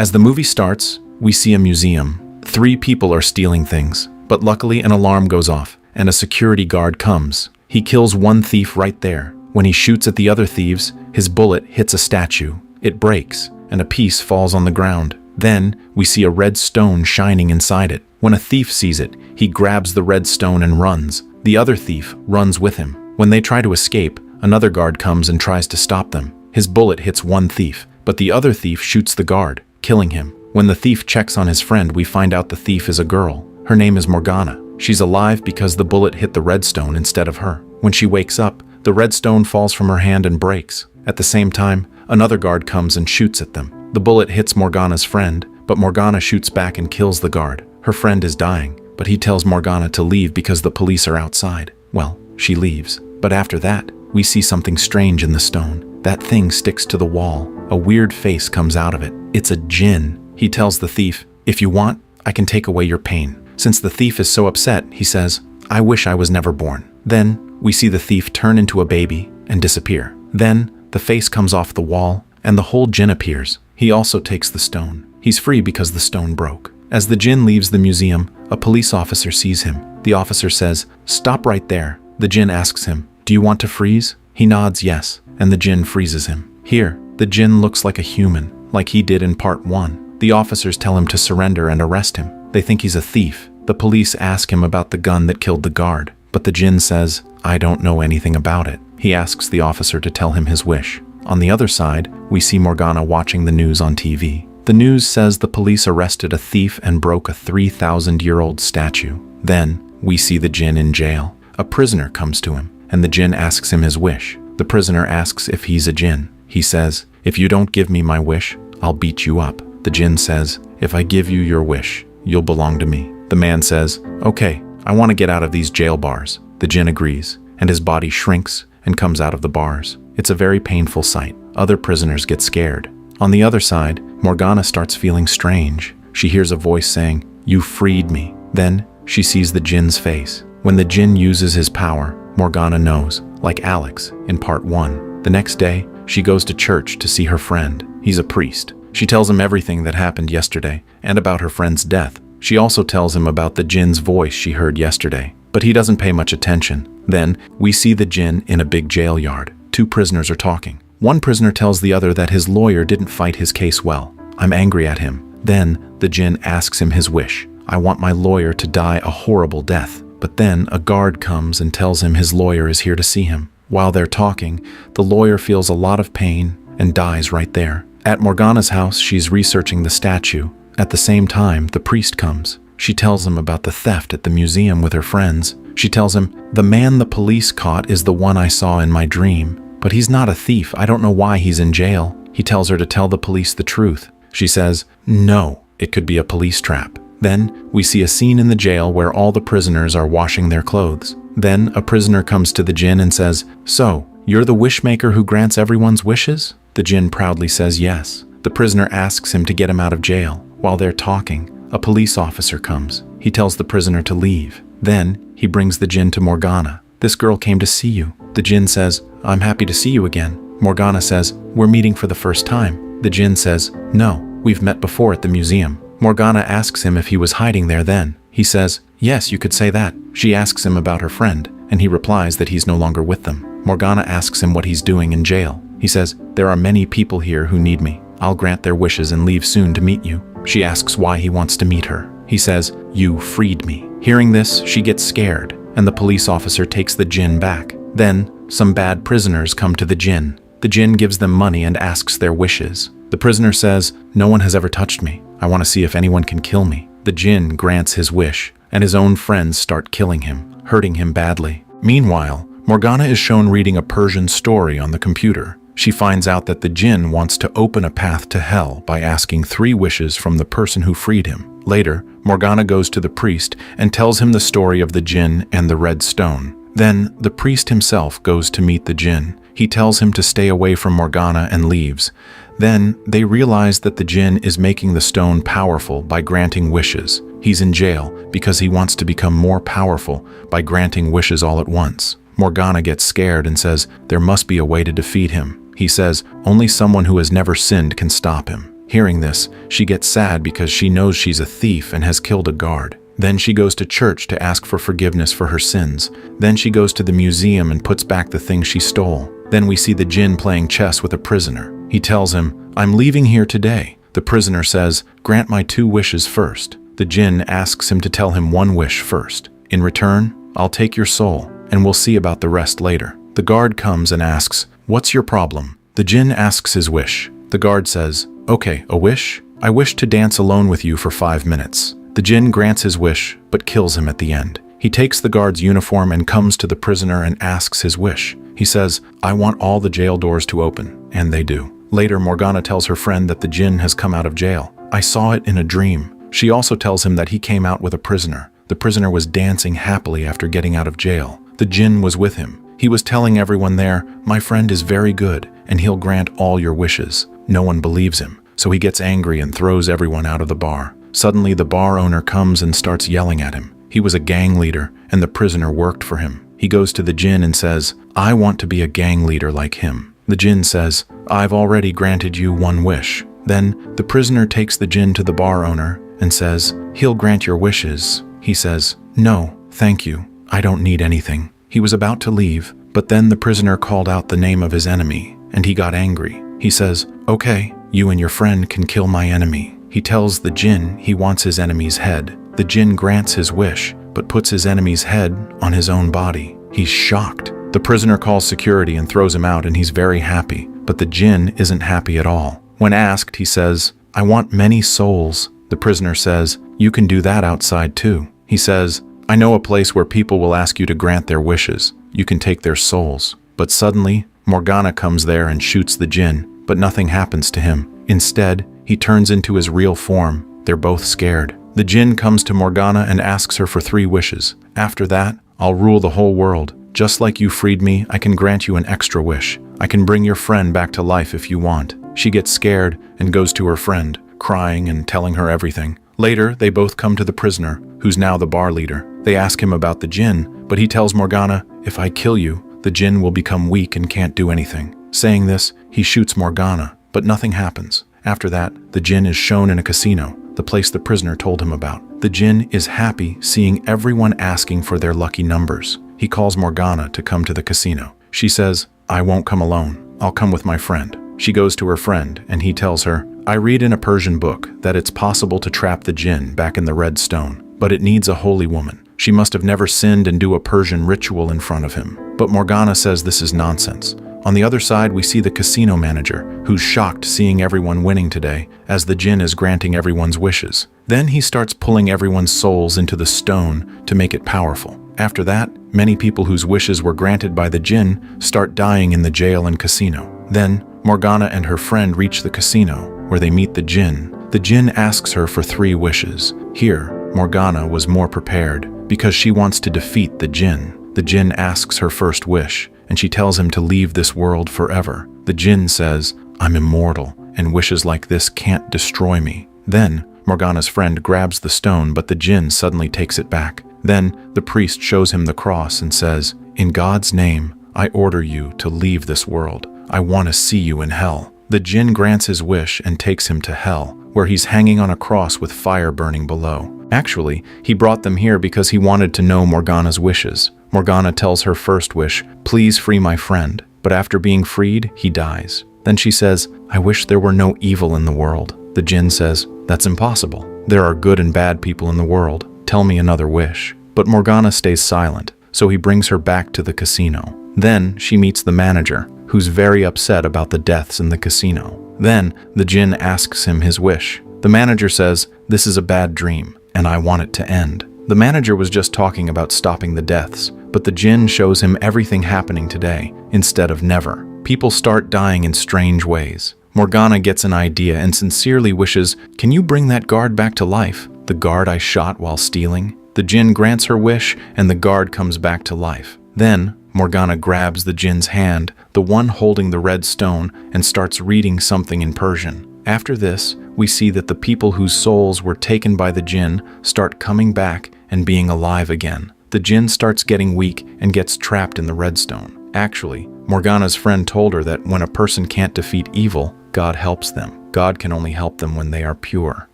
As the movie starts, we see a museum. 3 people are stealing things, but luckily an alarm goes off and a security guard comes. He kills one thief right there. When he shoots at the other thieves, his bullet hits a statue. It breaks, and a piece falls on the ground. Then, we see a red stone shining inside it. When a thief sees it, he grabs the red stone and runs. The other thief runs with him. When they try to escape, another guard comes and tries to stop them. His bullet hits one thief, but the other thief shoots the guard, killing him. When the thief checks on his friend, we find out the thief is a girl. Her name is Morgana. She's alive because the bullet hit the red stone instead of her. When she wakes up, the red stone falls from her hand and breaks. At the same time, another guard comes and shoots at them. The bullet hits Morgana's friend, but Morgana shoots back and kills the guard. Her friend is dying, but he tells Morgana to leave because the police are outside. Well, she leaves. But after that, we see something strange in the stone. That thing sticks to the wall. A weird face comes out of it. It's a djinn. He tells the thief, "If you want, I can take away your pain." Since the thief is so upset, he says, "I wish I was never born." Then, we see the thief turn into a baby and disappear. Then, the face comes off the wall, and the whole djinn appears. He also takes the stone. He's free because the stone broke. As the djinn leaves the museum, a police officer sees him. The officer says, "Stop right there." The djinn asks him, "Do you want to freeze?" He nods yes, and the djinn freezes him. Here, the djinn looks like a human, like he did in part 1. The officers tell him to surrender and arrest him. They think he's a thief. The police ask him about the gun that killed the guard, but the djinn says, "I don't know anything about it." He asks the officer to tell him his wish. On the other side, we see Morgana watching the news on TV. The news says the police arrested a thief and broke a 3,000-year-old statue. Then, we see the djinn in jail. A prisoner comes to him, and the djinn asks him his wish. The prisoner asks if he's a djinn. He says, "If you don't give me my wish, I'll beat you up." The djinn says, "If I give you your wish, you'll belong to me." The man says, "Okay, I want to get out of these jail bars." The djinn agrees, and his body shrinks and comes out of the bars. It's a very painful sight. Other prisoners get scared. On the other side, Morgana starts feeling strange. She hears a voice saying, "You freed me." Then, she sees the djinn's face. When the djinn uses his power, Morgana knows, like Alex in part 1. The next day, she goes to church to see her friend. He's a priest. She tells him everything that happened yesterday and about her friend's death. She also tells him about the djinn's voice she heard yesterday, but he doesn't pay much attention. Then, we see the djinn in a big jail yard. 2 prisoners are talking. One prisoner tells the other that his lawyer didn't fight his case well. "I'm angry at him." Then, the djinn asks him his wish. "I want my lawyer to die a horrible death." But then, a guard comes and tells him his lawyer is here to see him. While they're talking, the lawyer feels a lot of pain and dies right there. At Morgana's house, she's researching the statue. At the same time, the priest comes. She tells him about the theft at the museum with her friends. She tells him, "The man the police caught is the one I saw in my dream. But he's not a thief. I don't know why he's in jail." He tells her to tell the police the truth. She says, "No, it could be a police trap." Then, we see a scene in the jail where all the prisoners are washing their clothes. Then, a prisoner comes to the djinn and says, "So, you're the wishmaker who grants everyone's wishes?" The djinn proudly says yes. The prisoner asks him to get him out of jail. While they're talking, a police officer comes. He tells the prisoner to leave. Then, he brings the djinn to Morgana. "This girl came to see you." The djinn says, "I'm happy to see you again." Morgana says, "We're meeting for the first time." The djinn says, "No, we've met before at the museum." Morgana asks him if he was hiding there then. He says, "Yes, you could say that." She asks him about her friend, and he replies that he's no longer with them. Morgana asks him what he's doing in jail. He says, "There are many people here who need me. I'll grant their wishes and leave soon to meet you." She asks why he wants to meet her. He says, "You freed me." Hearing this, she gets scared, and the police officer takes the djinn back. Then, some bad prisoners come to the djinn. The djinn gives them money and asks their wishes. The prisoner says, "No one has ever touched me. I want to see if anyone can kill me." The djinn grants his wish, and his own friends start killing him, hurting him badly. Meanwhile, Morgana is shown reading a Persian story on the computer. She finds out that the djinn wants to open a path to hell by asking 3 wishes from the person who freed him. Later, Morgana goes to the priest and tells him the story of the djinn and the red stone. Then, the priest himself goes to meet the djinn. He tells him to stay away from Morgana and leaves. Then, they realize that the djinn is making the stone powerful by granting wishes. He's in jail because he wants to become more powerful by granting wishes all at once. Morgana gets scared and says there must be a way to defeat him. He says only someone who has never sinned can stop him. Hearing this, she gets sad because she knows she's a thief and has killed a guard. Then she goes to church to ask for forgiveness for her sins. Then she goes to the museum and puts back the thing she stole. Then we see the djinn playing chess with a prisoner. He tells him, "I'm leaving here today." The prisoner says, "Grant my 2 wishes first." The djinn asks him to tell him 1 wish first. "In return, I'll take your soul, and we'll see about the rest later." The guard comes and asks, "What's your problem?" The djinn asks his wish. The guard says, "Okay, a wish? I wish to dance alone with you for 5 minutes." The djinn grants his wish, but kills him at the end. He takes the guard's uniform and comes to the prisoner and asks his wish. He says, "I want all the jail doors to open," and they do. Later, Morgana tells her friend that the djinn has come out of jail. "I saw it in a dream." She also tells him that he came out with a prisoner. The prisoner was dancing happily after getting out of jail. The djinn was with him. He was telling everyone there, "My friend is very good, and he'll grant all your wishes." No one believes him, so he gets angry and throws everyone out of the bar. Suddenly, the bar owner comes and starts yelling at him. He was a gang leader, and the prisoner worked for him. He goes to the djinn and says, "I want to be a gang leader like him." The djinn says, "I've already granted you 1 wish." Then, the prisoner takes the djinn to the bar owner and says, "He'll grant your wishes." He says, "No, thank you. I don't need anything." He was about to leave, but then the prisoner called out the name of his enemy, and he got angry. He says, "Okay, you and your friend can kill my enemy." He tells the djinn he wants his enemy's head. The djinn grants his wish, but puts his enemy's head on his own body. He's shocked. The prisoner calls security and throws him out, and he's very happy. But the djinn isn't happy at all. When asked, he says, "I want many souls." The prisoner says, "You can do that outside too." He says, "I know a place where people will ask you to grant their wishes. You can take their souls." But suddenly, Morgana comes there and shoots the djinn, but nothing happens to him. Instead, he turns into his real form. They're both scared. The djinn comes to Morgana and asks her for 3 wishes. "After that, I'll rule the whole world. Just like you freed me, I can grant you an extra wish. I can bring your friend back to life if you want." She gets scared and goes to her friend, crying and telling her everything. Later, they both come to the prisoner, who's now the bar leader. They ask him about the djinn, but he tells Morgana, "If I kill you, the djinn will become weak and can't do anything." Saying this, he shoots Morgana, but nothing happens. After that, the djinn is shown in a casino, the place the prisoner told him about. The djinn is happy seeing everyone asking for their lucky numbers. He calls Morgana to come to the casino. She says, "I won't come alone. I'll come with my friend." She goes to her friend, and he tells her, "I read in a Persian book that it's possible to trap the djinn back in the red stone, but it needs a holy woman. She must have never sinned and do a Persian ritual in front of him." But Morgana says this is nonsense. On the other side, we see the casino manager, who's shocked seeing everyone winning today, as the djinn is granting everyone's wishes. Then he starts pulling everyone's souls into the stone to make it powerful. After that, many people whose wishes were granted by the djinn start dying in the jail and casino. Then, Morgana and her friend reach the casino, where they meet the djinn. The djinn asks her for 3 wishes. Here, Morgana was more prepared, because she wants to defeat the djinn. The djinn asks her first wish, and she tells him to leave this world forever. The djinn says, "I'm immortal, and wishes like this can't destroy me." Then, Morgana's friend grabs the stone, but the djinn suddenly takes it back. Then, the priest shows him the cross and says, "In God's name, I order you to leave this world. I want to see you in hell." The djinn grants his wish and takes him to hell, where he's hanging on a cross with fire burning below. Actually, he brought them here because he wanted to know Morgana's wishes. Morgana tells her first wish, "Please free my friend." But after being freed, he dies. Then she says, "I wish there were no evil in the world." The djinn says, "That's impossible. There are good and bad people in the world. Tell me another wish." But Morgana stays silent, so he brings her back to the casino. Then she meets the manager, who's very upset about the deaths in the casino. Then the djinn asks him his wish. The manager says, "This is a bad dream, and I want it to end." The manager was just talking about stopping the deaths, but the djinn shows him everything happening today, instead of never. People start dying in strange ways. Morgana gets an idea and sincerely wishes, "Can you bring that guard back to life? The guard I shot while stealing?" The djinn grants her wish, and the guard comes back to life. Then, Morgana grabs the djinn's hand, the one holding the red stone, and starts reading something in Persian. After this, we see that the people whose souls were taken by the djinn start coming back and being alive again. The djinn starts getting weak and gets trapped in the redstone. Actually, Morgana's friend told her that when a person can't defeat evil, God helps them. God can only help them when they are pure.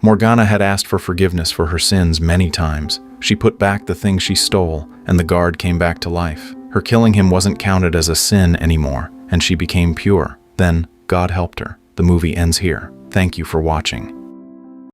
Morgana had asked for forgiveness for her sins many times. She put back the thing she stole, and the guard came back to life. Her killing him wasn't counted as a sin anymore, and she became pure. Then, God helped her. The movie ends here. Thank you for watching.